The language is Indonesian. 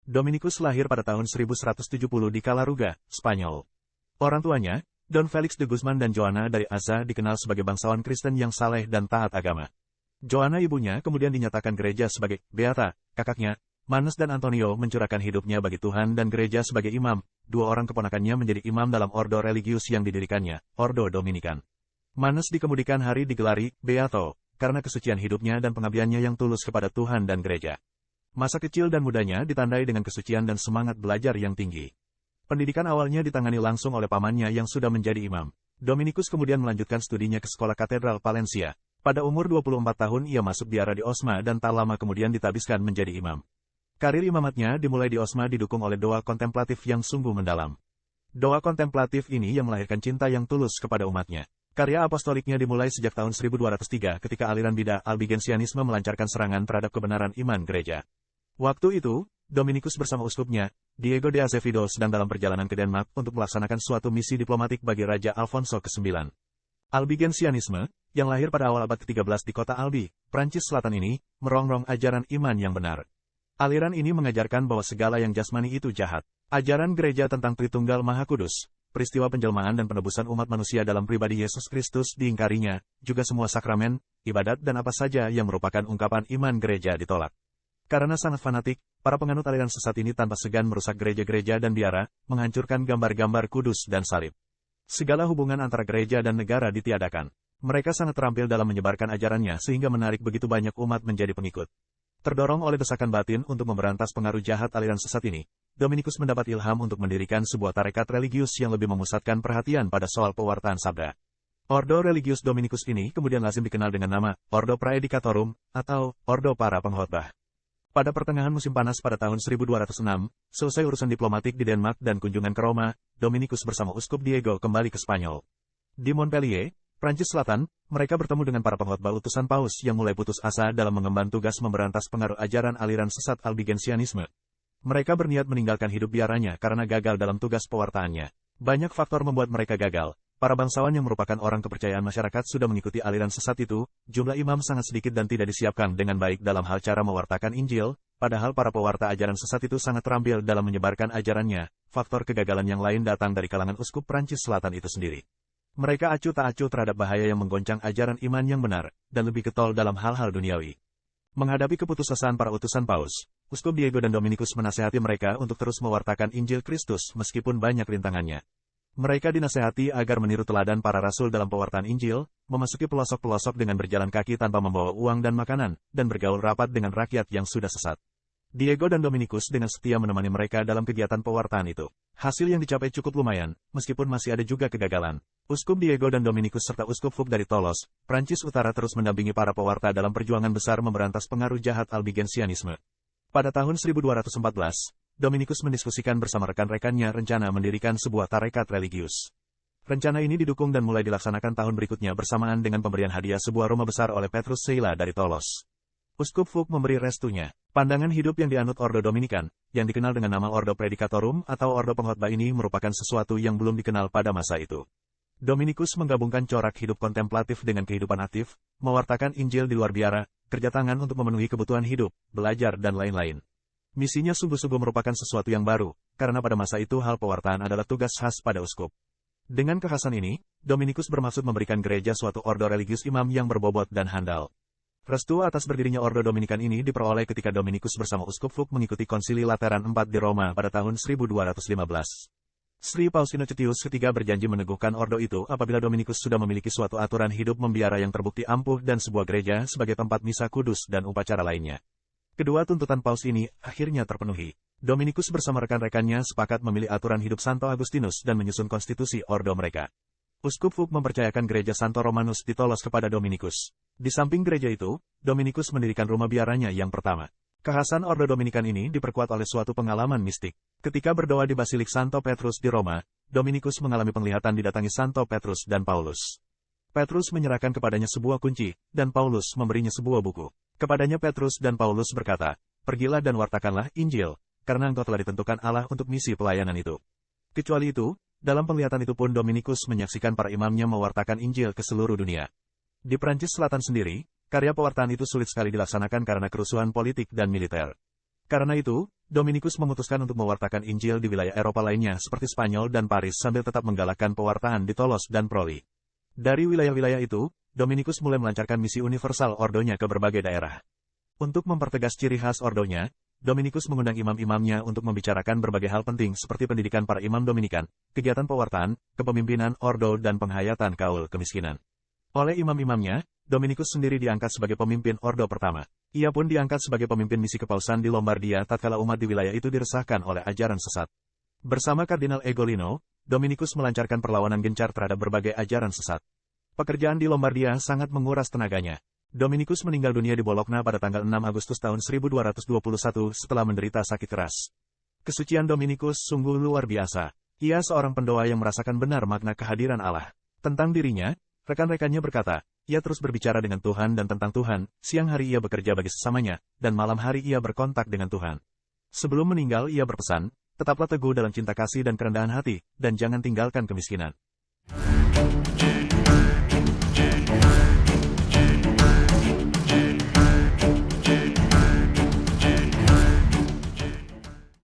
Dominikus lahir pada tahun 1170 di Calaruga, Spanyol. Orang tuanya, Don Felix de Guzman dan Joana dari Azza dikenal sebagai bangsawan Kristen yang saleh dan taat agama. Joana ibunya kemudian dinyatakan gereja sebagai beata, kakaknya, Manes dan Antonio mencurahkan hidupnya bagi Tuhan dan gereja sebagai imam. Dua orang keponakannya menjadi imam dalam ordo religius yang didirikannya, Ordo Dominikan. Manes di kemudian hari digelari Beato, karena kesucian hidupnya dan pengabdiannya yang tulus kepada Tuhan dan gereja. Masa kecil dan mudanya ditandai dengan kesucian dan semangat belajar yang tinggi. Pendidikan awalnya ditangani langsung oleh pamannya yang sudah menjadi imam. Dominikus kemudian melanjutkan studinya ke Sekolah Katedral Valencia. Pada umur 24 tahun ia masuk biara di Osma dan tak lama kemudian ditabiskan menjadi imam. Karir imamatnya dimulai di Osma didukung oleh doa kontemplatif yang sungguh mendalam. Doa kontemplatif ini yang melahirkan cinta yang tulus kepada umatnya. Karya apostoliknya dimulai sejak tahun 1203 ketika aliran bidah Albigensianisme melancarkan serangan terhadap kebenaran iman gereja. Waktu itu, Dominikus bersama uskupnya, Diego de Azevedo sedang dalam perjalanan ke Denmark untuk melaksanakan suatu misi diplomatik bagi Raja Alfonso ke-9. Albigensianisme, yang lahir pada awal abad ke-13 di kota Albi, Prancis Selatan ini, merongrong ajaran iman yang benar. Aliran ini mengajarkan bahwa segala yang jasmani itu jahat. Ajaran gereja tentang Tritunggal Maha Kudus, peristiwa penjelmaan dan penebusan umat manusia dalam pribadi Yesus Kristus diingkarinya, juga semua sakramen, ibadat dan apa saja yang merupakan ungkapan iman gereja ditolak. Karena sangat fanatik, para penganut aliran sesat ini tanpa segan merusak gereja-gereja dan biara, menghancurkan gambar-gambar kudus dan salib. Segala hubungan antara gereja dan negara ditiadakan. Mereka sangat terampil dalam menyebarkan ajarannya sehingga menarik begitu banyak umat menjadi pengikut. Terdorong oleh desakan batin untuk memberantas pengaruh jahat aliran sesat ini, Dominikus mendapat ilham untuk mendirikan sebuah tarekat religius yang lebih memusatkan perhatian pada soal pewartaan sabda. Ordo religius Dominikus ini kemudian lazim dikenal dengan nama Ordo Praedicatorum atau Ordo Para Pengkhotbah. Pada pertengahan musim panas pada tahun 1206, selesai urusan diplomatik di Denmark dan kunjungan ke Roma, Dominikus bersama Uskup Diego kembali ke Spanyol. Di Montpellier, Prancis Selatan, mereka bertemu dengan para pengkhotbah utusan Paus yang mulai putus asa dalam mengemban tugas memberantas pengaruh ajaran aliran sesat Albigensianisme. Mereka berniat meninggalkan hidup biaranya karena gagal dalam tugas pewartaannya. Banyak faktor membuat mereka gagal. Para bangsawan yang merupakan orang kepercayaan masyarakat sudah mengikuti aliran sesat itu, jumlah imam sangat sedikit dan tidak disiapkan dengan baik dalam hal cara mewartakan Injil, padahal para pewarta ajaran sesat itu sangat terampil dalam menyebarkan ajarannya. Faktor kegagalan yang lain datang dari kalangan uskup Prancis Selatan itu sendiri. Mereka acuh tak acuh terhadap bahaya yang menggoncang ajaran iman yang benar, dan lebih getol dalam hal-hal duniawi. Menghadapi keputusasaan para utusan Paus, Uskup Diego dan Dominikus menasehati mereka untuk terus mewartakan Injil Kristus meskipun banyak rintangannya. Mereka dinasehati agar meniru teladan para rasul dalam pewartaan Injil, memasuki pelosok-pelosok dengan berjalan kaki tanpa membawa uang dan makanan, dan bergaul rapat dengan rakyat yang sudah sesat. Diego dan Dominikus dengan setia menemani mereka dalam kegiatan pewartaan itu. Hasil yang dicapai cukup lumayan, meskipun masih ada juga kegagalan. Uskup Diego dan Dominikus serta Uskup Fug dari Tolos, Prancis Utara terus mendampingi para pewarta dalam perjuangan besar memberantas pengaruh jahat Albigensianisme. Pada tahun 1214, Dominikus mendiskusikan bersama rekan-rekannya rencana mendirikan sebuah tarekat religius. Rencana ini didukung dan mulai dilaksanakan tahun berikutnya bersamaan dengan pemberian hadiah sebuah rumah besar oleh Petrus Seila dari Tolos. Uskup Fug memberi restunya. Pandangan hidup yang dianut Ordo Dominikan, yang dikenal dengan nama Ordo Praedicatorum atau Ordo Pengkhotbah ini merupakan sesuatu yang belum dikenal pada masa itu. Dominikus menggabungkan corak hidup kontemplatif dengan kehidupan aktif, mewartakan Injil di luar biara, kerja tangan untuk memenuhi kebutuhan hidup, belajar dan lain-lain. Misinya sungguh-sungguh merupakan sesuatu yang baru, karena pada masa itu hal pewartaan adalah tugas khas pada uskup. Dengan kekhasan ini, Dominikus bermaksud memberikan gereja suatu ordo religius imam yang berbobot dan handal. Restu atas berdirinya Ordo Dominikan ini diperoleh ketika Dominikus bersama Uskup Fug mengikuti Konsili Lateran IV di Roma pada tahun 1215. Sri Paus Innocentiu III berjanji meneguhkan ordo itu apabila Dominikus sudah memiliki suatu aturan hidup membiara yang terbukti ampuh dan sebuah gereja sebagai tempat misa kudus dan upacara lainnya. Kedua tuntutan Paus ini akhirnya terpenuhi. Dominikus bersama rekan-rekannya sepakat memilih aturan hidup Santo Agustinus dan menyusun konstitusi ordo mereka. Uskup Fug mempercayakan gereja Santo Romanus di Tolos kepada Dominikus. Di samping gereja itu, Dominikus mendirikan rumah biaranya yang pertama. Kekhasan Ordo Dominikan ini diperkuat oleh suatu pengalaman mistik. Ketika berdoa di Basilik Santo Petrus di Roma, Dominikus mengalami penglihatan didatangi Santo Petrus dan Paulus. Petrus menyerahkan kepadanya sebuah kunci, dan Paulus memberinya sebuah buku. Kepadanya Petrus dan Paulus berkata, "Pergilah dan wartakanlah Injil, karena engkau telah ditentukan Allah untuk misi pelayanan itu." Kecuali itu, dalam penglihatan itu pun Dominikus menyaksikan para imamnya mewartakan Injil ke seluruh dunia. Di Prancis Selatan sendiri, karya pewartaan itu sulit sekali dilaksanakan karena kerusuhan politik dan militer. Karena itu, Dominikus memutuskan untuk mewartakan Injil di wilayah Eropa lainnya seperti Spanyol dan Paris sambil tetap menggalakkan pewartaan di Tolos dan Proli. Dari wilayah-wilayah itu, Dominikus mulai melancarkan misi universal ordonya ke berbagai daerah. Untuk mempertegas ciri khas ordonya, Dominikus mengundang imam-imamnya untuk membicarakan berbagai hal penting seperti pendidikan para imam Dominikan, kegiatan pewartaan, kepemimpinan ordo dan penghayatan kaul kemiskinan. Oleh imam-imamnya, Dominikus sendiri diangkat sebagai pemimpin ordo pertama. Ia pun diangkat sebagai pemimpin misi kepausan di Lombardia tatkala umat di wilayah itu diresahkan oleh ajaran sesat. Bersama Kardinal Ugolino, Dominikus melancarkan perlawanan gencar terhadap berbagai ajaran sesat. Pekerjaan di Lombardia sangat menguras tenaganya. Dominikus meninggal dunia di Bologna pada tanggal 6 Agustus tahun 1221 setelah menderita sakit keras. Kesucian Dominikus sungguh luar biasa. Ia seorang pendoa yang merasakan benar makna kehadiran Allah. Tentang dirinya, rekan-rekannya berkata, ia terus berbicara dengan Tuhan dan tentang Tuhan, siang hari ia bekerja bagi sesamanya, dan malam hari ia berkontak dengan Tuhan. Sebelum meninggal ia berpesan, tetaplah teguh dalam cinta kasih dan kerendahan hati, dan jangan tinggalkan kemiskinan.